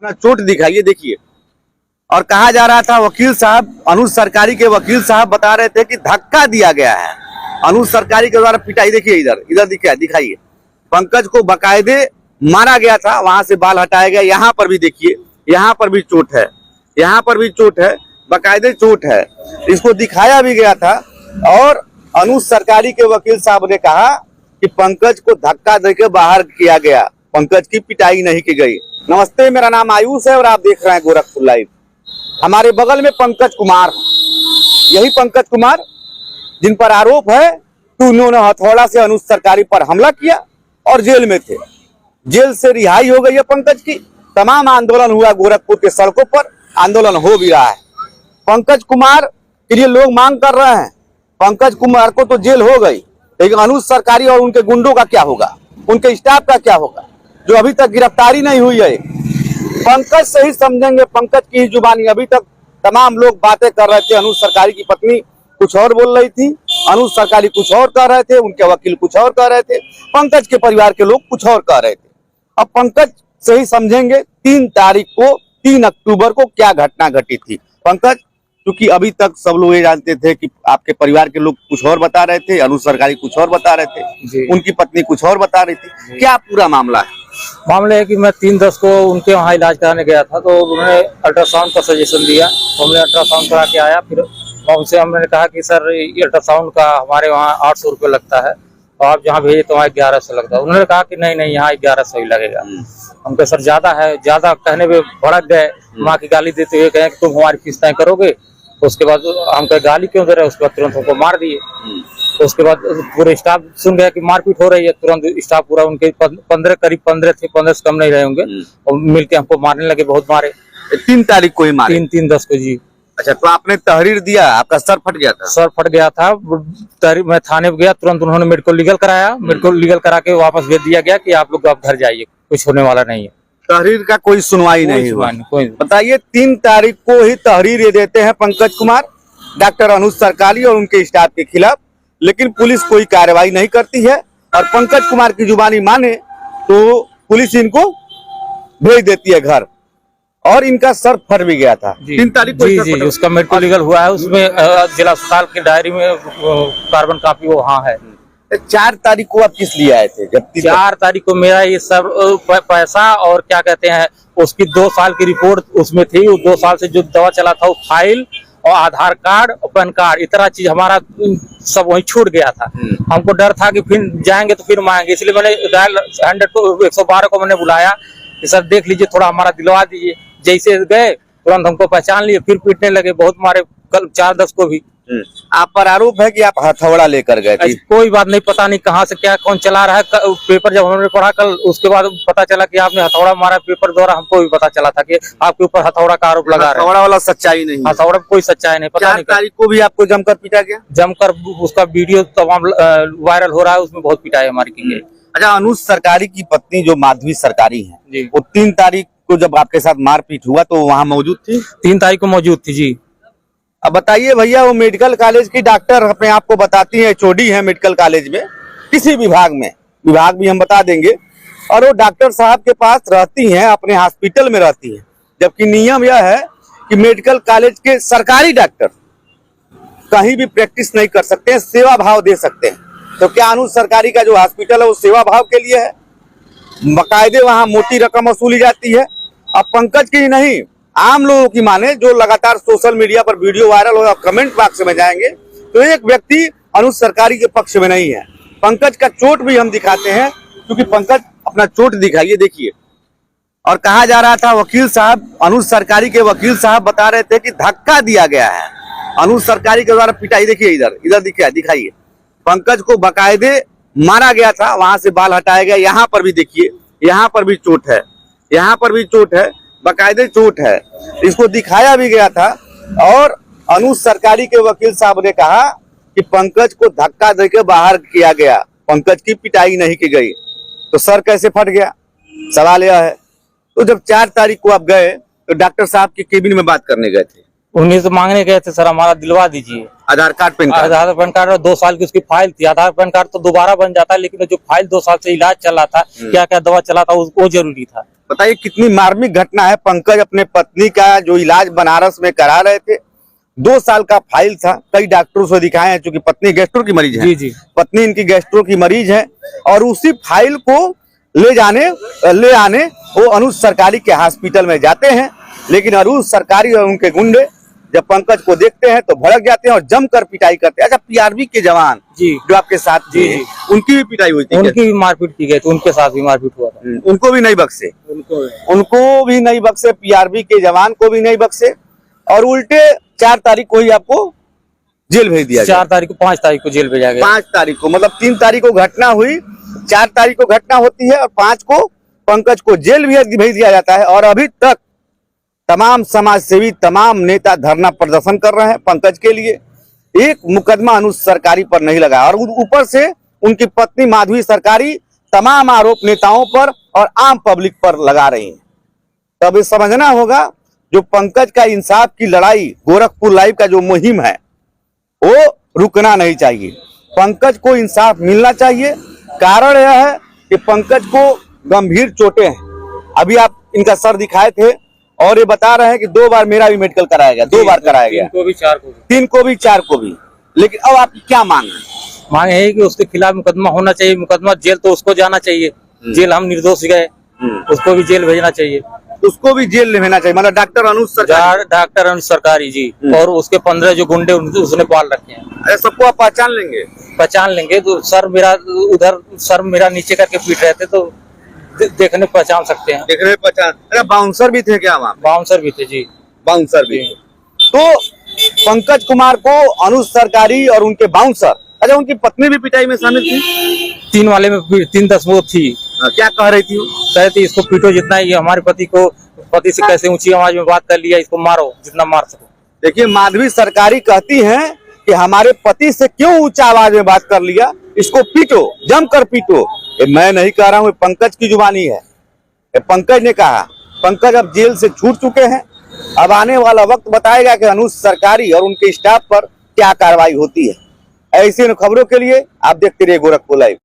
अपना चोट दिखाइए, देखिए। और कहा जा रहा था, वकील साहब, अनुज सरकारी के वकील साहब बता रहे थे कि धक्का दिया गया है अनुज सरकारी के द्वारा पिटाई। देखिए इधर दिखाइए, पंकज को बकायदे मारा गया था, वहां से बाल हटाया गया। यहाँ पर भी देखिए, यहाँ पर भी चोट है, यहाँ पर भी चोट है, बकायदे चोट है। इसको दिखाया भी गया था और अनुज सरकारी के वकील साहब ने कहा कि पंकज को धक्का देकर बाहर किया गया, पंकज की पिटाई नहीं की गई। नमस्ते, मेरा नाम आयुष है और आप देख रहे हैं गोरखपुर लाइव। हमारे बगल में पंकज कुमार, यही पंकज कुमार जिन पर आरोप है कि उन्होंने हथौड़ा से अनुज सरकारी पर हमला किया और जेल में थे। जेल से रिहाई हो गई है पंकज की। तमाम आंदोलन हुआ गोरखपुर के सड़कों पर, आंदोलन हो भी रहा है। पंकज कुमार के लिए लोग मांग कर रहे हैं, पंकज कुमार को तो जेल हो गई, लेकिन अनुज सरकारी और उनके गुंडों का क्या होगा, उनके स्टाफ का क्या होगा, जो अभी तक गिरफ्तारी नहीं हुई है। पंकज से ही समझेंगे, पंकज की ही जुबानी। अभी तक तमाम लोग बातें कर रहे थे, अनुज सरकारी की पत्नी कुछ और बोल रही थी, अनुज सरकारी कुछ और कह रहे थे, उनके वकील कुछ और कह रहे थे, पंकज के परिवार के लोग कुछ और कह रहे थे। अब पंकज से ही समझेंगे 3 तारीख को, 3 अक्टूबर को क्या घटना घटी थी। पंकज, क्योंकि अभी तक सब लोग ये जानते थे कि आपके परिवार के लोग कुछ और बता रहे थे, अनुज सरकारी कुछ और बता रहे थे, उनकी पत्नी कुछ और बता रही थी, क्या पूरा मामला है? मामला है कि मैं 3/10 को उनके वहाँ इलाज कराने गया था, तो उन्होंने अल्ट्रासाउंड का सजेशन दिया, तो हमने अल्ट्रासाउंड करा के आया। फिर उनसे हमने कहा कि सर ये अल्ट्रासाउंड का हमारे वहाँ 800 रुपये लगता है और आप जहाँ भेजे तो वहाँ 1100 लगता है। उन्होंने कहा कि नहीं यहाँ 1100 ही लगेगा। हमको सर ज्यादा है, ज्यादा कहने पे भड़क गए, माँ की गाली देते हुए कहे कि तुम हमारी फीस तय करोगे। उसके बाद हम कहे गाली क्यों दे रहे, उसके बाद तुरंत हमको मार दिए। उसके बाद पूरे स्टाफ सुन गया कि मारपीट हो रही है, तुरंत स्टाफ पूरा, उनके 15 करीब 15 थे, 15 से कम नहीं रहे होंगे, और मिलके हमको मारने लगे, बहुत मारे। 3 तारीख को ही मारे? 3/10 को जी। अच्छा, तो आपने तहरीर दिया, आपका सर फट गया था? सर फट गया था, तहरीर मैं थाने में गया, तुरंत उन्होंने मेडिकल लीगल कराया, मेडिकल लीगल करा के वापस भेज दिया गया कि आप लोग अब घर जाइए, कुछ होने वाला नहीं है। तहरीर का कोई सुनवाई नहीं हुआ? बताइए, 3 तारीख को ही तहरीर ये देते हैं पंकज कुमार डॉक्टर अनुज सरकारी और उनके स्टाफ के खिलाफ, लेकिन पुलिस कोई कार्रवाई नहीं करती है। और पंकज कुमार की जुबानी माने तो पुलिस इनको भेज देती है घर, और इनका सर फट भी गया था 3 तारीख को। जी, उसका मेडिकल लीगल हुआ है, उसमें जिला अस्पताल की डायरी में कार्बन कॉपी वहाँ है। 4 तारीख को आप किस लिए आए थे? जब 4 तारीख को मेरा ये सब पैसा और क्या कहते हैं उसकी 2 साल की रिपोर्ट उसमें थी, 2 साल से जो दवा चला था वो फाइल और आधार कार्ड और पैन कार्ड, इतना चीज हमारा सब वहीं छूट गया था। हमको डर था कि फिर जाएंगे तो फिर मांगेंगे, इसलिए मैंने डायल 112 को मैंने बुलाया कि सर देख लीजिए, थोड़ा हमारा दिलवा दीजिए। जैसे गए तुरंत हमको पहचान लिए, फिर पीटने लगे, बहुत मारे। कल 4/10 को भी आप पर आरोप है कि आप हथौड़ा लेकर गए थे? कोई बात नहीं, पता नहीं कहाँ से क्या कौन चला रहा है। पेपर जब हमने पढ़ा कल, उसके बाद पता चला कि आपने हथौड़ा मारा। पेपर द्वारा हमको भी पता चला था कि आपके ऊपर हथौड़ा का आरोप लगा रहा है। हथौड़ा वाला सच्चाई नहीं, हथौड़ा कोई सच्चाई नहीं। पता 4 तारीख को भी आपको जमकर पीटा गया? जमकर, उसका वीडियो तमाम वायरल हो रहा है, उसमें बहुत पिटाई हमारी की गई। अच्छा, अनुज सरकारी की पत्नी जो माधवी सरकारी है, वो 3 तारीख को जब आपके साथ मारपीट हुआ तो वहाँ मौजूद थी? 3 तारीख को मौजूद थी जी। अब बताइए भैया, वो मेडिकल कॉलेज की डॉक्टर अपने आप को बताती है, एचओडी है मेडिकल कॉलेज में, किसी विभाग में, विभाग भी हम बता देंगे, और वो डॉक्टर साहब के पास रहती हैं, अपने हॉस्पिटल में रहती हैं, जबकि नियम यह है कि मेडिकल कॉलेज के सरकारी डॉक्टर कहीं भी प्रैक्टिस नहीं कर सकते हैं, सेवा भाव दे सकते हैं। तो क्या अनुज सरकारी का जो हॉस्पिटल है वो सेवा भाव के लिए है? बकायदे वहां मोटी रकम वसूली जाती है। अब पंकज की नहीं, आम लोगों की माने, जो लगातार सोशल मीडिया पर वीडियो वायरल हो, कमेंट बॉक्स में जाएंगे तो एक व्यक्ति अनुज सरकारी के पक्ष में नहीं है। पंकज का चोट भी हम दिखाते हैं, क्योंकि पंकज अपना चोट दिखाइए, देखिए। और कहा जा रहा था, वकील साहब, अनुज सरकारी के वकील साहब बता रहे थे कि धक्का दिया गया है अनुज सरकारी के द्वारा पिटाई। देखिए इधर दिखाइए, पंकज को बकायदे मारा गया था, वहां से बाल हटाया गया। यहाँ पर भी देखिए, यहाँ पर भी चोट है, यहाँ पर भी चोट है, बकायदे चोट है। इसको दिखाया भी गया था और अनुज सरकारी के वकील साहब ने कहा कि पंकज को धक्का देकर बाहर किया गया, पंकज की पिटाई नहीं की गई। तो सर कैसे फट गया, सवाल यह है। तो जब 4 तारीख को आप गए तो डॉक्टर साहब के केबिन में बात करने गए थे? उन्हीं से मांगने गए थे, सर हमारा दिलवा दीजिए आधार कार्ड, पैन कार्ड। आधार पैन कार्ड और 2 साल की उसकी फाइल थी। आधार पैन कार्ड तो दोबारा बन जाता है, लेकिन जो फाइल 2 साल से इलाज चल रहा था, क्या क्या दवा चला था, वो जरूरी था। बताइए कितनी मार्मिक घटना है। पंकज अपने पत्नी का जो इलाज बनारस में करा रहे थे, 2 साल का फाइल था, कई डॉक्टरों से दिखाए हैं, चूंकि पत्नी गैस्ट्रो की मरीज है। जी जी। पत्नी इनकी गैस्ट्रो की मरीज है और उसी फाइल को ले आने वो अनुज सरकारी के हॉस्पिटल में जाते हैं, लेकिन अनुज सरकारी और उनके गुंडे जब पंकज को देखते हैं तो भड़क जाते हैं और जमकर पिटाई करते हैं। अच्छा, पीआरबी के जवान जी जो आपके साथ जी थे, जी, उनकी भी पिटाई हुई थी? उनकी भी मारपीट की गई थी, उनके साथ भी मारपीट हुआ था। उनको भी नहीं बख्शे, उनको भी नहीं बख्शे, पीआरबी के जवान को भी नहीं बख्शे और उल्टे 4 तारीख को ही आपको जेल भेज दिया। 4 तारीख को 5 तारीख को जेल भेजा गया। 5 तारीख को, मतलब 3 तारीख को घटना हुई, 4 तारीख को घटना होती है और 5 को पंकज को जेल भेज दिया जाता है। और अभी तक तमाम समाज सेवी, तमाम नेता धरना प्रदर्शन कर रहे हैं पंकज के लिए। एक मुकदमा अनुज सरकारी पर नहीं लगा और ऊपर से उनकी पत्नी माधवी सरकारी तमाम आरोप नेताओं पर और आम पब्लिक पर लगा रही हैं। तब ये समझना होगा, जो पंकज का इंसाफ की लड़ाई, गोरखपुर लाइव का जो मुहिम है, वो रुकना नहीं चाहिए। पंकज को इंसाफ मिलना चाहिए। कारण यह है कि पंकज को गंभीर चोटें हैं। अभी आप इनका सर दिखाए थे और ये बता रहे हैं कि 2 बार मेरा भी मेडिकल कराया गया, 2 बार कराया गया, 3 को भी 4 को भी, 3 को भी 4 को भी। लेकिन अब आपकी क्या मांग है? मांग है कि उसके खिलाफ मुकदमा होना चाहिए। मुकदमा, जेल तो उसको जाना चाहिए, जेल हम निर्दोष गए, उसको भी जेल भेजना चाहिए, उसको भी जेल में भेजना चाहिए। मतलब डॉक्टर अनुज सरकारी, डॉक्टर अनुज सरकारी जी और उसके 15 जो गुंडे उसने पाल रखे हैं। अरे सबको आप पहचान लेंगे? पहचान लेंगे। तो सर मेरा नीचे करके पीट रहे थे, तो देखने पहचान सकते हैं। देखने पहचान। अरे बाउंसर भी थे क्या वहाँ? बाउंसर भी थे जी, बाउंसर भी। तो पंकज कुमार को अनुज सरकारी और उनके बाउंसर, अच्छा उनकी पत्नी भी पिटाई में शामिल थी? 3 वाले में 3-10 वो थी। क्या कह रही थी वो? कहे थी इसको पीटो जितना, ये हमारे पति से कैसे ऊंची आवाज में बात कर लिया, इसको मारो जितना मार सको। देखिए, माधवी सरकारी कहती हैं कि हमारे पति से क्यों ऊंचा आवाज में बात कर लिया, इसको पीटो, जमकर पीटो। ये मैं नहीं कह रहा हूँ, पंकज की जुबानी है, ये पंकज ने कहा। पंकज अब जेल से छूट चुके हैं। अब आने वाला वक्त बताएगा कि अनुज सरकारी और उनके स्टाफ पर क्या कार्रवाई होती है। ऐसी खबरों के लिए आप देखते रहिए गोरखपुर लाइव।